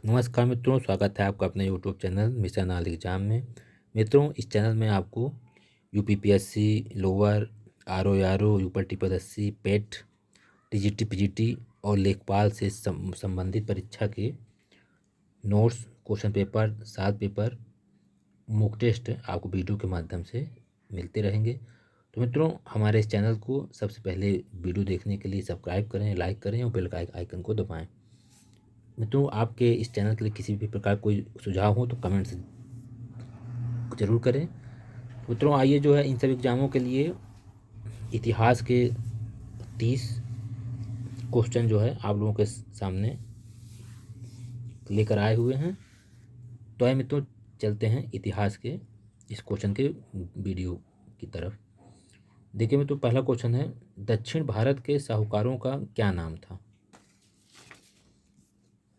नमस्कार मित्रों, स्वागत है आपका अपने YouTube channel mission all exam में। मित्रों, इस चैनल में आपको यूपीपीएससी, लोअर, आरओ, ऊपर टीपीएससी, पेट, टीजीटी, पीजीटी और लेखपाल से संबंधित परीक्षा के नोट्स, क्वेश्चन पेपर, सात पेपर, मॉक टेस्ट आपको वीडियो के माध्यम से मिलते रहेंगे। तो मित्रों, हमारे इस चैनल को सबसे पहले वीडियो देखने के लिए सब्सक्राइब करें, लाइक करें और बेल आइकन को दबाएँ। मित्रों, आपके इस चैनल के लिए किसी भी प्रकार कोई सुझाव हो तो कमेंट से ज़रूर करें। मित्रों, आइए जो है इन सभी एग्जामों के लिए इतिहास के 30 क्वेश्चन जो है आप लोगों के सामने लेकर आए हुए हैं। तो आइए मित्रों, चलते हैं इतिहास के इस क्वेश्चन के वीडियो की तरफ। देखिए मित्रों, पहला क्वेश्चन है, दक्षिण भारत के साहूकारों का क्या नाम था?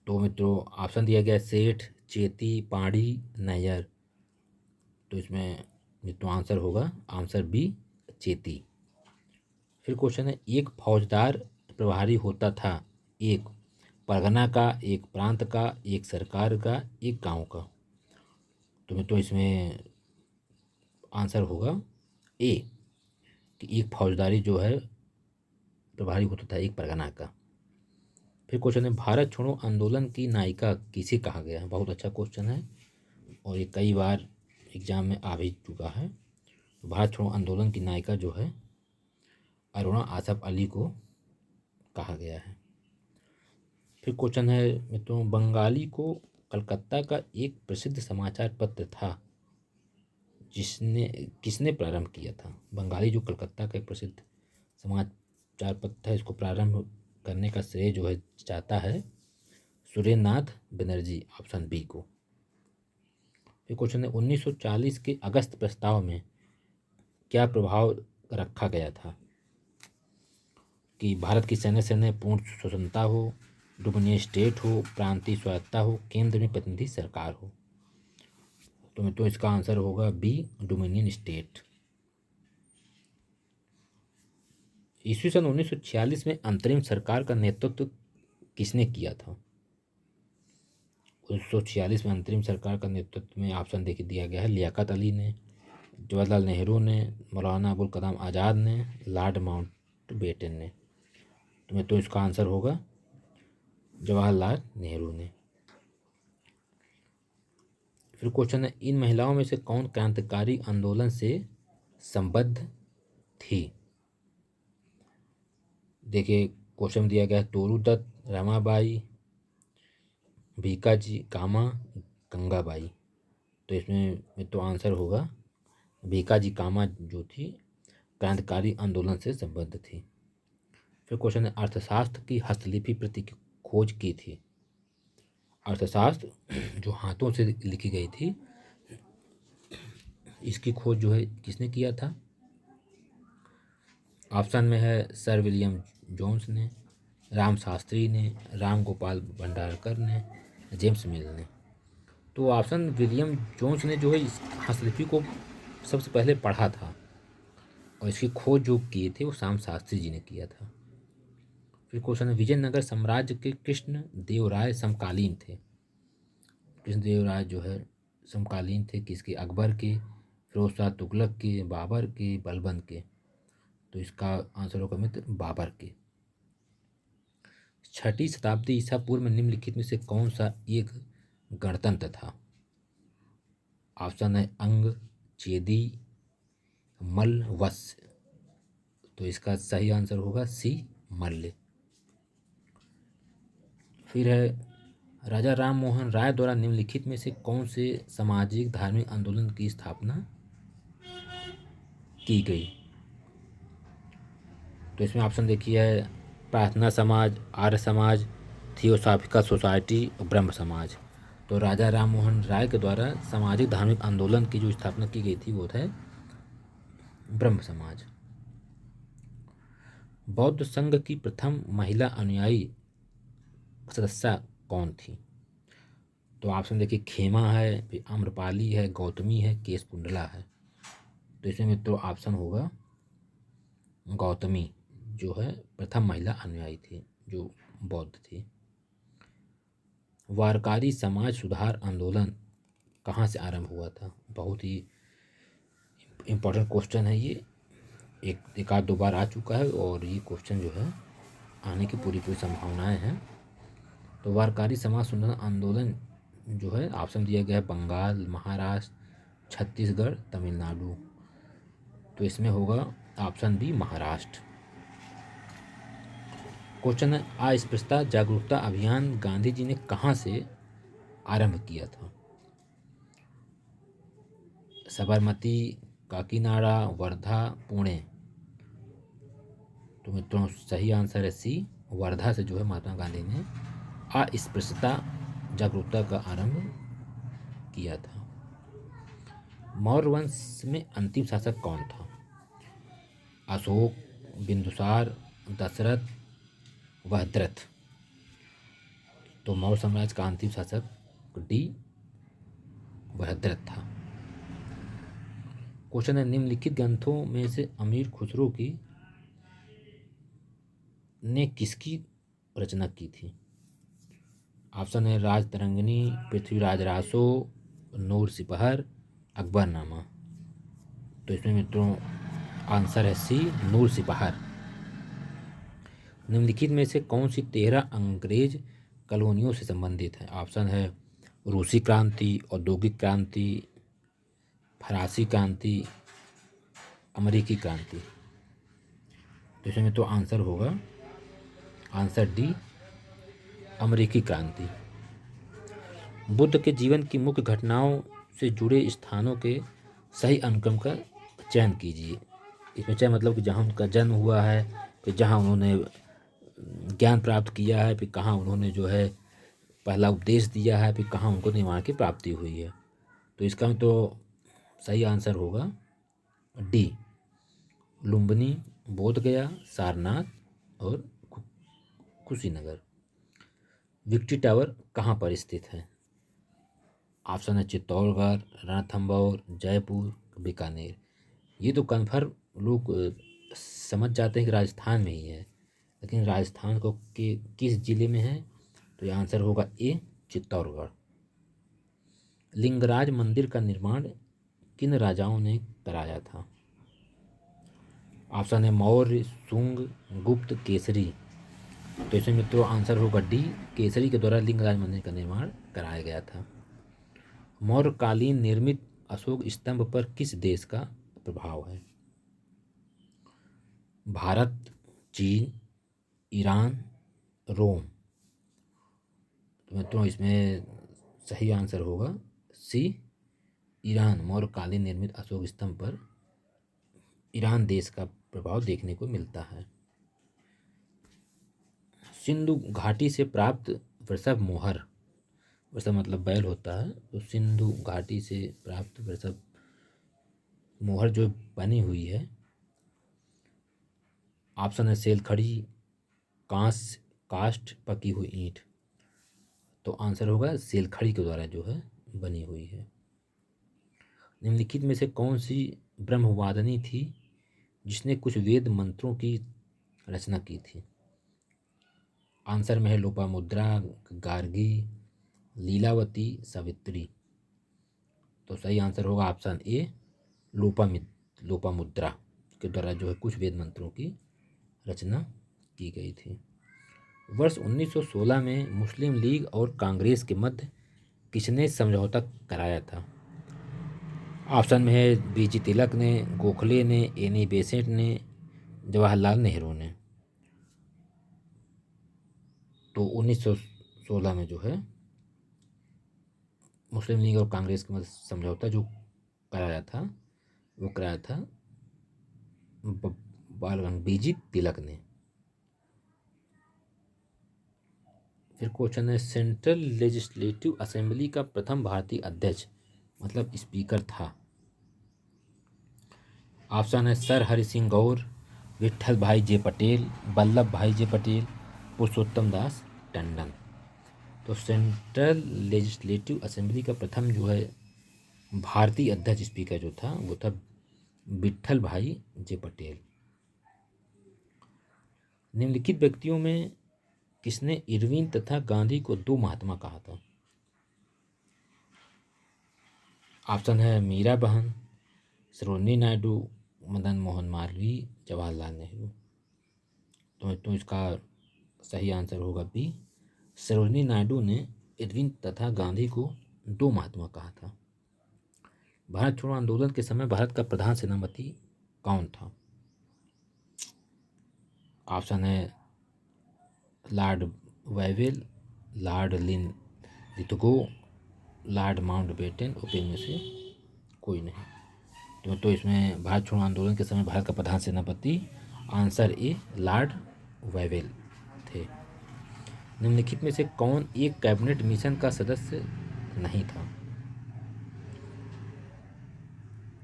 तो मित्रों, ऑप्शन दिया गया सेठ, चेती, पाढ़ी, नैयर। तो इसमें मित्रों आंसर होगा आंसर बी, चेती। फिर क्वेश्चन है, एक फौजदार प्रभारी होता था, एक परगना का, एक प्रांत का, एक सरकार का, एक गांव का। तो मित्रों इसमें आंसर होगा ए, कि एक फौजदारी जो है प्रभारी होता था एक परगना का। फिर क्वेश्चन है, भारत छोड़ो आंदोलन की नायिका किसे कहा गया है? बहुत अच्छा क्वेश्चन है और ये कई बार एग्जाम में आ भी चुका है। तो भारत छोड़ो आंदोलन की नायिका जो है अरुणा आसफ अली को कहा गया है। फिर क्वेश्चन है मित्रों, बंगाली को कलकत्ता का एक प्रसिद्ध समाचार पत्र था जिसने किसने प्रारंभ किया था? बंगाली जो कलकत्ता का एक प्रसिद्ध समाचार पत्र था, इसको प्रारंभ करने का श्रेय जो है जाता है सुरेंद्रनाथ बनर्जी, ऑप्शन बी को। फिर क्वेश्चन है, 1940 के अगस्त प्रस्ताव में क्या प्रभाव रखा गया था? कि भारत की सैन्य सेना पूर्ण स्वतंत्रता हो, डोमिनियन स्टेट हो, प्रांतीय स्वायत्तता हो, केंद्र में प्रतिनिधि सरकार हो। तो इसका आंसर होगा बी, डोमिनियन स्टेट। ईस्वी सन 1946 में अंतरिम सरकार का नेतृत्व किसने किया था? 1946 में अंतरिम सरकार का नेतृत्व में ऑप्शन देखिए दिया गया है, लियाकत अली ने, जवाहरलाल नेहरू ने, मौलाना अबुल कलाम आज़ाद ने, लॉर्ड माउंटबेटन ने। तो इसका आंसर होगा जवाहरलाल नेहरू ने। फिर क्वेश्चन है, इन महिलाओं में से कौन क्रांतिकारी आंदोलन से संबद्ध थी? देखिए क्वेश्चन दिया गया है, तोरू दत्त, रमाबाई, भीकाजी कामा, गंगाबाई। तो इसमें तो आंसर होगा भीकाजी कामा जो थी क्रांतिकारी आंदोलन से संबद्ध थी। फिर क्वेश्चन है, अर्थशास्त्र की हस्तलिपि प्रति की खोज की थी? अर्थशास्त्र जो हाथों से लिखी गई थी, इसकी खोज जो है किसने किया था? ऑप्शन में है सर विलियम जोन्स ने, राम शास्त्री ने, राम गोपाल भंडारकर ने, जेम्स मिल ने। तो ऑप्शन विलियम जोन्स ने जो है इस हस्तलिपि को सबसे पहले पढ़ा था और इसकी खोज जो किए थे वो राम शास्त्री जी ने किया था। फिर क्वेश्चन है, विजयनगर साम्राज्य के कृष्ण देव राय समकालीन थे? कृष्ण देव राय जो है समकालीन थे किसके? अकबर के, फिरोज शाह तुगलक के, बाबर के, बलबन के। तो इसका आंसर होगा मित्र बाबर के। 6वीं शताब्दी ईसा पूर्व में निम्नलिखित में से कौन सा एक गणतंत्र था? ऑप्शन है अंग, चेदी, मल्ल, वत्स। तो इसका सही आंसर होगा सी, मल्ल। फिर है, राजा राम मोहन राय द्वारा निम्नलिखित में से कौन से सामाजिक धार्मिक आंदोलन की स्थापना की गई? तो इसमें ऑप्शन देखिए है, प्रार्थना समाज, आर्य समाज, थियोसॉफिकल सोसाइटी और ब्रह्म समाज। तो राजा राम मोहन राय के द्वारा सामाजिक धार्मिक आंदोलन की जो स्थापना की गई थी वो है ब्रह्म समाज। बौद्ध संघ की प्रथम महिला अनुयायी सदस्या कौन थी? तो ऑप्शन देखिए, खेमा है, फिर आम्रपाली है, गौतमी है, केश कुंडला है। तो इसमें मित्रों ऑप्शन होगा गौतमी जो है प्रथम महिला अनुयायी थी जो बौद्ध थी। वारकारी समाज सुधार आंदोलन कहाँ से आरंभ हुआ था? बहुत ही इम्पोर्टेंट क्वेश्चन है ये, एक आध दो बार आ चुका है और ये क्वेश्चन जो है आने की पूरी पूरी संभावनाएं हैं। तो वारकारी समाज सुधार आंदोलन जो है ऑप्शन दिया गया है बंगाल, महाराष्ट्र, छत्तीसगढ़, तमिलनाडु। तो इसमें होगा ऑप्शन बी महाराष्ट्र। क्वेश्चन है अस्पृश्यता जागरूकता अभियान गांधी जी ने कहाँ से आरंभ किया था? साबरमती, काकीनाडा, वर्धा, पुणे। तो मित्रों सही आंसर है सी, वर्धा से जो है महात्मा गांधी ने अस्पृश्यता जागरूकता का आरंभ किया था। मौर्य वंश में अंतिम शासक कौन था? अशोक, बिंदुसार, दशरथ, वहद्रथ। तो मौर्य साम्राज्य का अंतिम शासक डी वहद्रथ था। क्वेश्चन है निम्नलिखित ग्रंथों में से अमीर खुसरो की ने किसकी रचना की थी? ऑप्शन है राज तरंगिणी, पृथ्वीराज रासो, नूर सिपहर, अकबरनामा। तो इसमें मित्रों आंसर है सी, नूर सिपहर। निम्नलिखित में से कौन सी 13 अंग्रेज कॉलोनियों से संबंधित है? ऑप्शन है रूसी क्रांति, औद्योगिक क्रांति, फरासी क्रांति, अमेरिकी क्रांति। तो इसमें तो आंसर होगा आंसर डी, अमेरिकी क्रांति। बुद्ध के जीवन की मुख्य घटनाओं से जुड़े स्थानों के सही अनुक्रम का चयन कीजिए। इसमें चयन मतलब कि जहाँ उनका जन्म हुआ है, फिर जहाँ उन्होंने ज्ञान प्राप्त किया है, फिर कहाँ उन्होंने जो है पहला उपदेश दिया है, फिर कहाँ उनको निर्वाण की प्राप्ति हुई है। तो इसका तो सही आंसर होगा डी, लुम्बिनी, बोधगया, सारनाथ और कुशीनगर। विक्ट्री टावर कहाँ पर स्थित है? ऑप्शन है चित्तौड़गढ़, रणथंभौर, जयपुर, बीकानेर। ये तो कन्फर्म लोग समझ जाते हैं कि राजस्थान में ही है, लेकिन राजस्थान को के किस जिले में है? तो ये आंसर होगा ए, चित्तौड़गढ़। लिंगराज मंदिर का निर्माण किन राजाओं ने कराया था? ऑप्शन है मौर्य, शुंग, गुप्त, केसरी। तो इसमें मित्रों आंसर होगा डी, केसरी के द्वारा लिंगराज मंदिर का निर्माण कराया गया था। मौर्यकालीन निर्मित अशोक स्तंभ पर किस देश का प्रभाव है? भारत, चीन, ईरान, रोम। तो मित्रों इसमें सही आंसर होगा सी, ईरान। मौर्यकालीन निर्मित अशोक स्तंभ पर ईरान देश का प्रभाव देखने को मिलता है। सिंधु घाटी से प्राप्त वृषभ मोहर, वृषभ मतलब बैल होता है, तो सिंधु घाटी से प्राप्त वृषभ मोहर जो बनी हुई है, ऑप्शन है सेलखड़ी, कांस्य, काष्ठ, पकी हुई ईंट। तो आंसर होगा सेलखड़ी के द्वारा जो है बनी हुई है। निम्नलिखित में से कौन सी ब्रह्मवादिनी थी जिसने कुछ वेद मंत्रों की रचना की थी? आंसर में है लोपामुद्रा, गार्गी, लीलावती, सावित्री। तो सही आंसर होगा ऑप्शन ए, लोपामुद्रा के द्वारा जो है कुछ वेद मंत्रों की रचना की गई थी। वर्ष 1916 में मुस्लिम लीग और कांग्रेस के मध्य किसने समझौता कराया था? ऑप्शन में है बीजी तिलक ने, गोखले ने, एनी बेसेंट ने, जवाहरलाल नेहरू ने। तो 1916 में जो है मुस्लिम लीग और कांग्रेस के मध्य समझौता जो कराया था वो कराया था बाल गंगाधर बीजी तिलक ने। फिर क्वेश्चन है सेंट्रल लेजिस्लेटिव असेंबली का प्रथम भारतीय अध्यक्ष मतलब स्पीकर था? ऑप्शन है सर हरि सिंह गौर, विट्ठल भाई जे पटेल, वल्लभ भाई जे पटेल, पुरुषोत्तम दास टंडन। तो सेंट्रल लेजिस्लेटिव असेंबली का प्रथम जो है भारतीय अध्यक्ष स्पीकर जो था वो था विट्ठल भाई जे पटेल। निम्नलिखित व्यक्तियों में किसने इरविन तथा गांधी को दो महात्मा कहा था? ऑप्शन है मीरा बहन, सरोजिनी नायडू, मदन मोहन मालवीय, जवाहरलाल नेहरू। तो इसका सही आंसर होगा बी, सरोजिनी नायडू ने इरविन तथा गांधी को दो महात्मा कहा था। भारत छोड़ो आंदोलन के समय भारत का प्रधान सेनापति कौन था? ऑप्शन है Lord Wavell, Lord Lithgow, Lord Mountbatten, और इनमें से कोई नहीं। तो इसमें भारत छोड़ो आंदोलन के समय भारत का प्रधान सेनापति आंसर ए लॉर्ड वेवेल थे। निम्नलिखित में से कौन एक कैबिनेट मिशन का सदस्य नहीं था?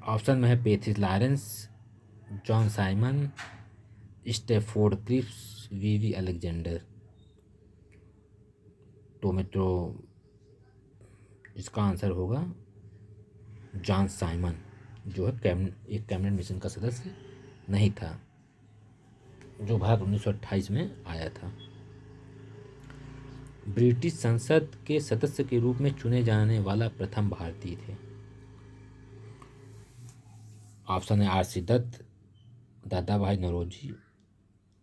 ऑप्शन में है Pethick Lawrence, John Simon, Stafford Cripps, VV Alexander. तो मित्रों इसका आंसर होगा जॉन साइमन, जो है एक कैबिनेट मिशन का सदस्य नहीं था, जो भारत 1928 में आया था। ब्रिटिश संसद के सदस्य के रूप में चुने जाने वाला प्रथम भारतीय थे। ऑप्शन है आर.सी. दत्त, दादा भाई नौरोजी,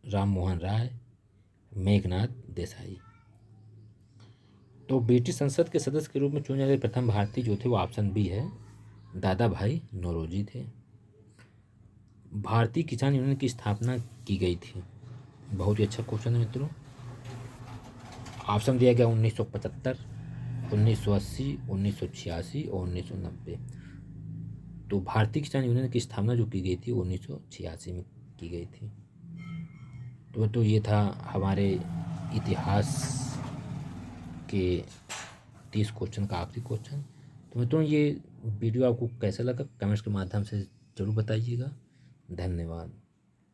राम मोहन राय, मेघनाथ देसाई। तो ब्रिटिश संसद के सदस्य के रूप में चुने गए प्रथम भारतीय जो थे वो ऑप्शन बी है, दादा भाई नौरोजी थे। भारतीय किसान यूनियन की स्थापना की गई थी। बहुत ही अच्छा क्वेश्चन है मित्रों। ऑप्शन दिया गया 1975, 1980, 1986 और 1990। तो भारतीय किसान यूनियन की स्थापना जो की गई थी 1986 में की गई थी। तो ये था हमारे इतिहास के 30 क्वेश्चन का आखिरी क्वेश्चन। तो मित्रों ये वीडियो आपको कैसा लगा कमेंट्स के माध्यम से ज़रूर बताइएगा। धन्यवाद।